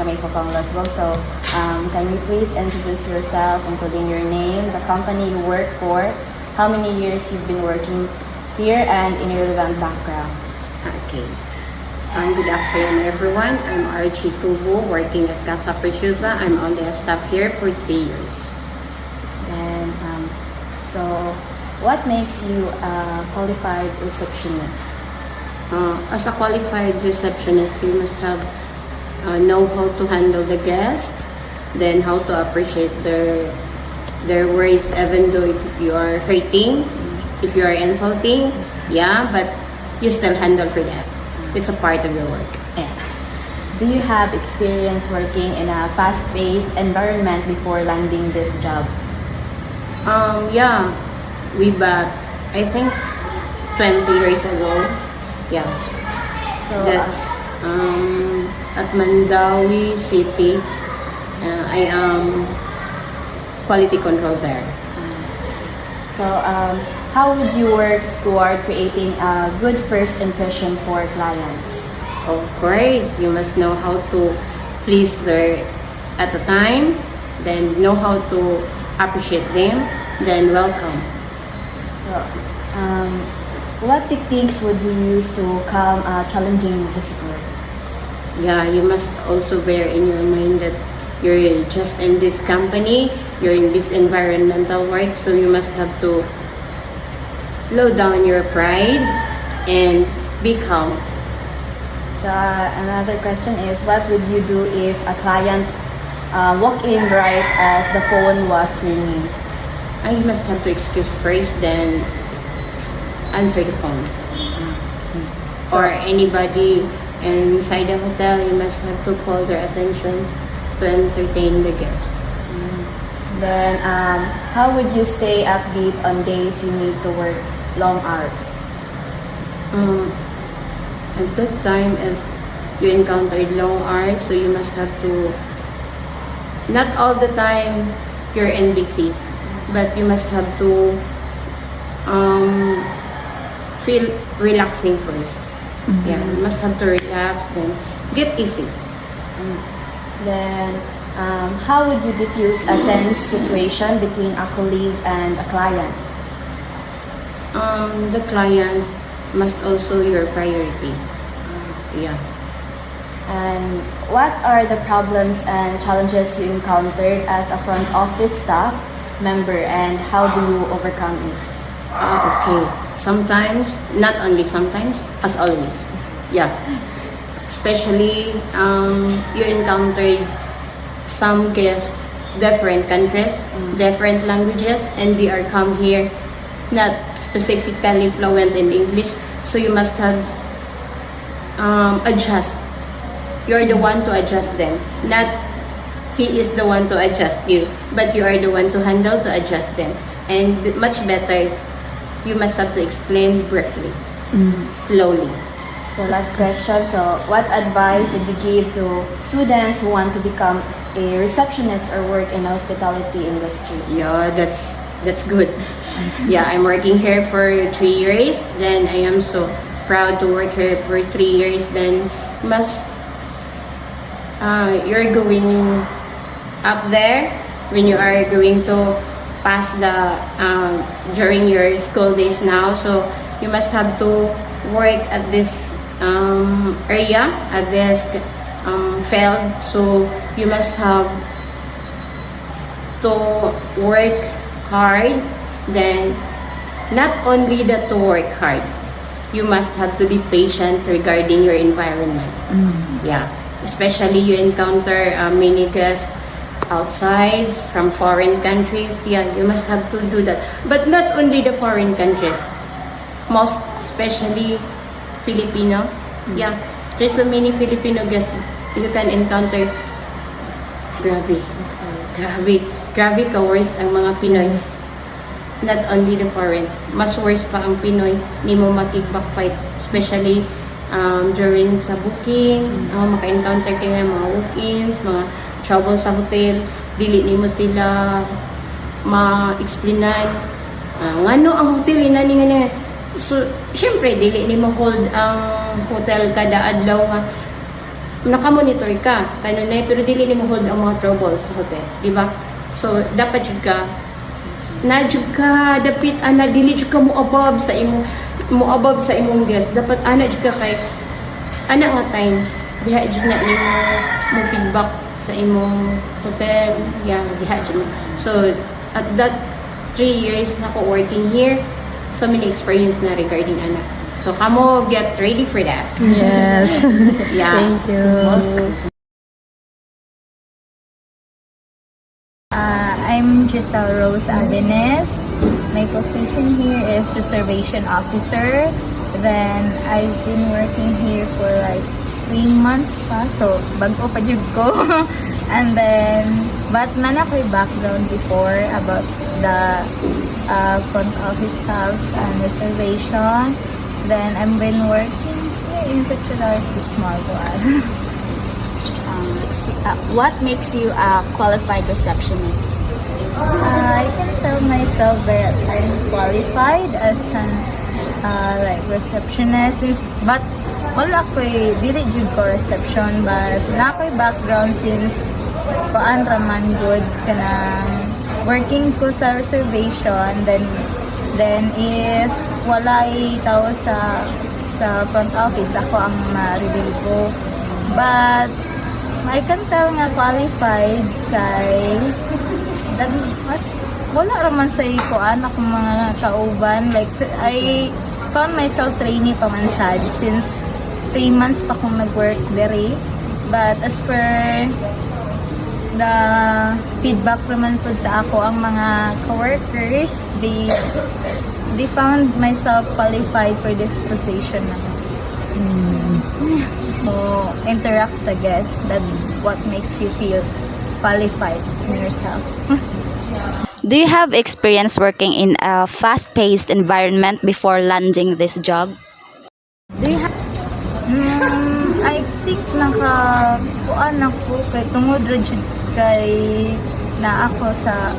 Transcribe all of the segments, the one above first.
May Papang Lasbog. So, can you please introduce yourself, including your name, the company you work for, how many years you've been working here, and in your relevant background? Okay. Good afternoon, everyone. I'm Archie Tubo, working at Casa Preciosa. I'm only a staff here for 3 years. And so, what makes you a qualified receptionist? As a qualified receptionist, you must have know how to handle the guest, then how to appreciate their words, even though if you are hurting, if you are insulting, yeah, but you still handle for that. It's a part of your work. Yeah. Do you have experience working in a fast-paced environment before landing this job? Yeah, we back, I think 20 years ago. Yeah. So, That's at Mandawi City. I am quality control there. so how would you work toward creating a good first impression for clients? Of course, you must know how to please their at a time, then know how to appreciate them, then welcome. So, what techniques would you use to calm a challenging visitor? Yeah, you must also bear in your mind that you're just in this company, you're in this environmental work, so you must have to low down your pride and be calm. So, another question is, what would you do if a client walked in right as the phone was ringing? You must have to excuse first, then answer the phone. Or anybody inside the hotel, you must have to call their attention to entertain the guest. Then, how would you stay upbeat on days you need to work long hours? At that time, if you encountered long hours, so you must have to, not all the time you're in busy, but you must have to feel relaxing first. Yeah, you must have to relax, then get easy. Then, how would you diffuse a tense situation between a colleague and a client? The client must also your priority. Yeah. And what are the problems and challenges you encountered as a front office staff member, and how do you overcome it? Okay. Sometimes, not only sometimes, as always. Yeah. Especially, you encountered some guests, different countries, different languages, and they are come here not specifically fluent in English, so you must have adjust. You're the one to adjust them, not he is the one to adjust you, but you are the one to handle, to adjust them. And much better, you must have to explain briefly, slowly. So last question, so what advice would you give to students who want to become a receptionist or work in the hospitality industry? Yeah, that's good. Yeah, I'm working here for 3 years. Then I am so proud to work here for 3 years. Then you're going up there when you are going to pass the during your school days now. So you must have to work at this area, at this field. So you must have to work hard. Then not only that to work hard, you must have to be patient regarding your environment. Yeah, especially you encounter many guests outside from foreign countries. Yeah, you must have to do that. But not only the foreign countries, most especially Filipino. Yeah, there's so many Filipino guests you can encounter. Grabe ka worst ang mga Pinoy. Not only the foreign, mas worse pa ang Pinoy, ni mo makik-backfight, especially during sa booking, maka-encounter kayo ng mga walk-ins, mga trouble sa hotel, dili ni mo sila ma-explainan, ngano ang hotel, inani nga. So, syempre, dili ni mo hold ang hotel kada adlaw nga, naka-monitor ka kanunay pero dili nimo hold ang mga troubles sa hotel, di ba? So dapat jud ka na jud ka dapit ana dili jud ka mo above sa imong guest. Dapat ana jud ka kay ana nga time diha jud na nimo mo feedback sa imong hotel, yeah, diha jud. So at that 3 years na ko working here, so many experience na regarding ana. So kamo get ready for that. Yes. Yeah. Thank you. I'm Giselle Rose Abenes. My position here is reservation officer. Then I've been working here for like 3 months pa. So bago pa jud ko. And then but na ko'y background before about the front office staffs and reservation. Then I've been working here in $50 small one. What makes you a qualified receptionist? I can tell myself that I'm qualified as an like receptionist, but wala ko'y dili jud ko reception, but na ko'y background since koan raman good kanang working ko sa reservation. Then if walay tao sa front office, ako ang ma-reveal ko. But I can tell nga qualified kay mas wala raman sa ikuan ako mga kauban. Like I found myself trainee pa man sad since 3 months pa kong nag-work dere. But as per the feedback naman po sa ako, ang mga coworkers, they found myself qualified for this position naman. So, interact sa guests. That's what makes you feel qualified in yourself. Do you have experience working in a fast-paced environment before landing this job? Do you have... I think nakakuan ako kay tungod ra jud kay na ako sa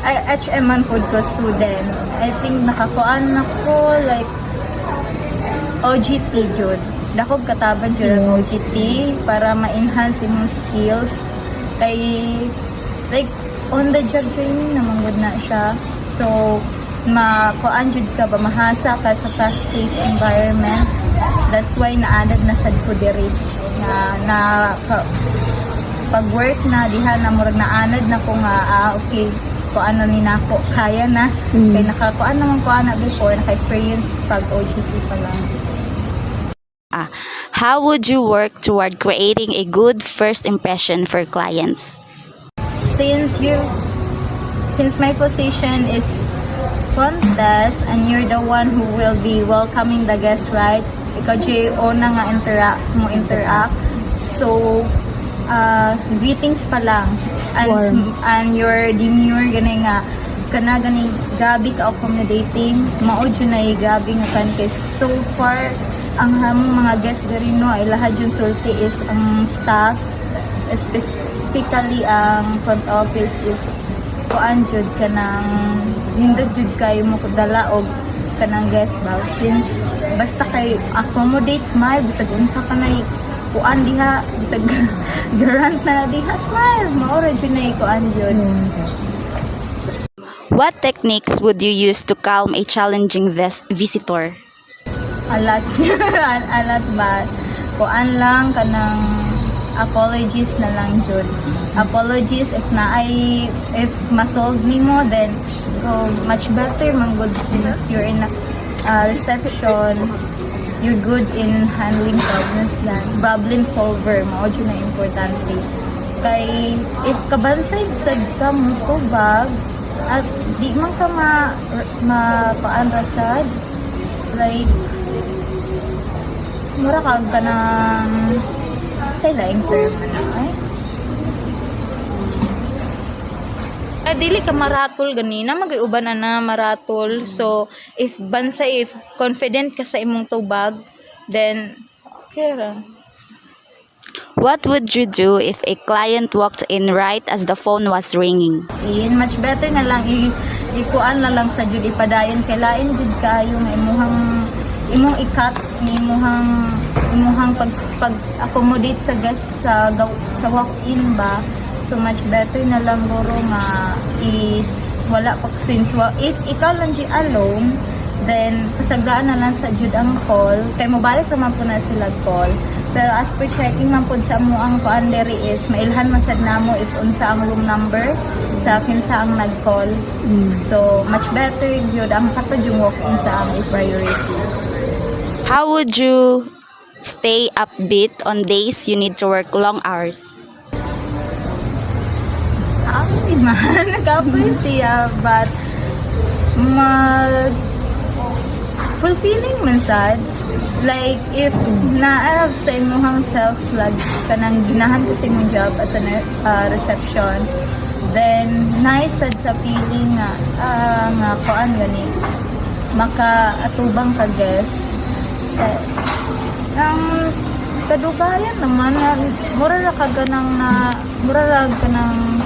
HM man food ko student. I think nakakuan ako like OGT jud. Dakog kataban jud ang OGT para ma-enhance imong skills. Kay like on the job training naman gud na siya. So makuan jud ka ba mahasa ka sa fast-paced environment. That's why na-added na sad ko diri na pag-work na diha na murag na-added na ko nga okay ko ano ni nako kaya na kay nakakuan naman ko ana before naka-experience pag OGT pa lang. How would you work toward creating a good first impression for clients? Since my position is front desk and you're the one who will be welcoming the guests, right? Ikaw yung una nga interact. So, greetings pa lang. And your demure, gani nga, gani gabi ka accommodating, maod yun na gabi nga kan kay so far, ang hamong mga guests diri no, ay lahat yung sulti is ang staff, specifically ang front office is kuan jud kanang nindot jud kayo mo dala og kanang guest ba since basta kay accommodate smile bisag unsa ka nay kuan diha bisag garant na diha smile maura jud nay kuan jud. What techniques would you use to calm a challenging visitor? A lot ba kuan lang kanang apologies na lang jud. Apologies if ma-solve nimo, then go much better man good since you're in a reception, you're good in handling problems lang. Problem solver mao jud na importante. Kay if kabansay sad ka mo tubag at di man ka mapaan rasad like mura ka ng say laing term na dili ka maratol ganina magiuban na maratol. So if confident ka sa imong tubag, then okay ra. What would you do if a client walked in right as the phone was ringing? Much better na lang ikuan na lang sa jud ipadayon kay lain jud kayo nga imong ikat ni imuhang pag accommodate sa guest sa walk-in ba. So much better na lang guro nga is wala pa since if ikaw lang di alone, then kasagdaan na lang sa jud ang call kay mobalik naman po na sila call. Pero as per checking man po sa mo ang kuan diri is mailhan man sad namo if unsa ang room number sa kinsa ang nag-call. So much better jud ang katod yung walk-in sa among priority. How would you stay upbeat on days you need to work long hours? Ako man, nakapoy siya, but fulfilling man sad. Like, if na-have sa imuhang self-log kanang ginahan ko sa imong job as a reception, then nice sad sa feeling nga kuan gani makaatubang ka guest. Ang kadugayan naman mura ra ka ganang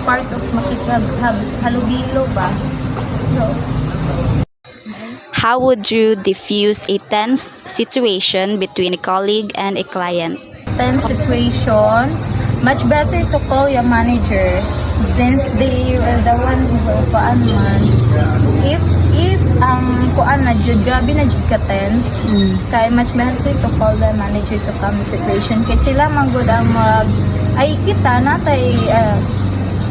part of makikaghalubilo ba. So, How would you diffuse a tense situation between a colleague and a client? tense situation, much better to call your manager since they are the one who kuan man. If ang kuan na jud grabe na jud ka tense, kay much better to call the manager to calm the situation kay sila man gud ang ay kita natay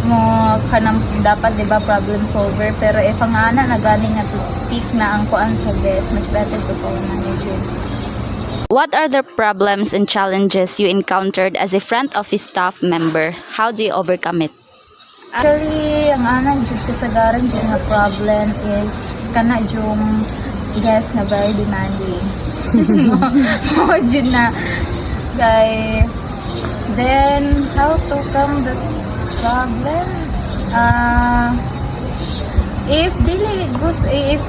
mo kanang dapat di ba problem solver, pero if ang ana na galing nga peak na ang kuan sa guest, much better to call the manager. What are the problems and challenges you encountered as a front office staff member? How do you overcome it? Actually, ang anang jud kasagaran jud nga problem is kana yung guest nga very demanding. Mo jud na kay then how to come the problem? If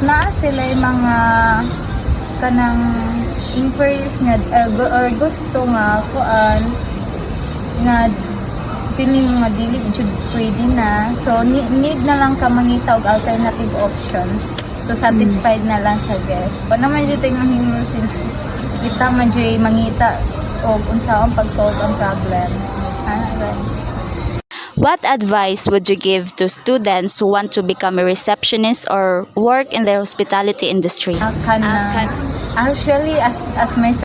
na sila yung mga kanang inquiries nga or gusto nga kuan nga feeling nga dili jud pwede na, so need na lang ka mangita og alternative options to satisfied na lang sa guest. Pa naman jud ang himo since kita man jud mangita og unsaon pag-solve ang problem. Right. What advice would you give to students who want to become a receptionist or work in the hospitality industry? Actually, as my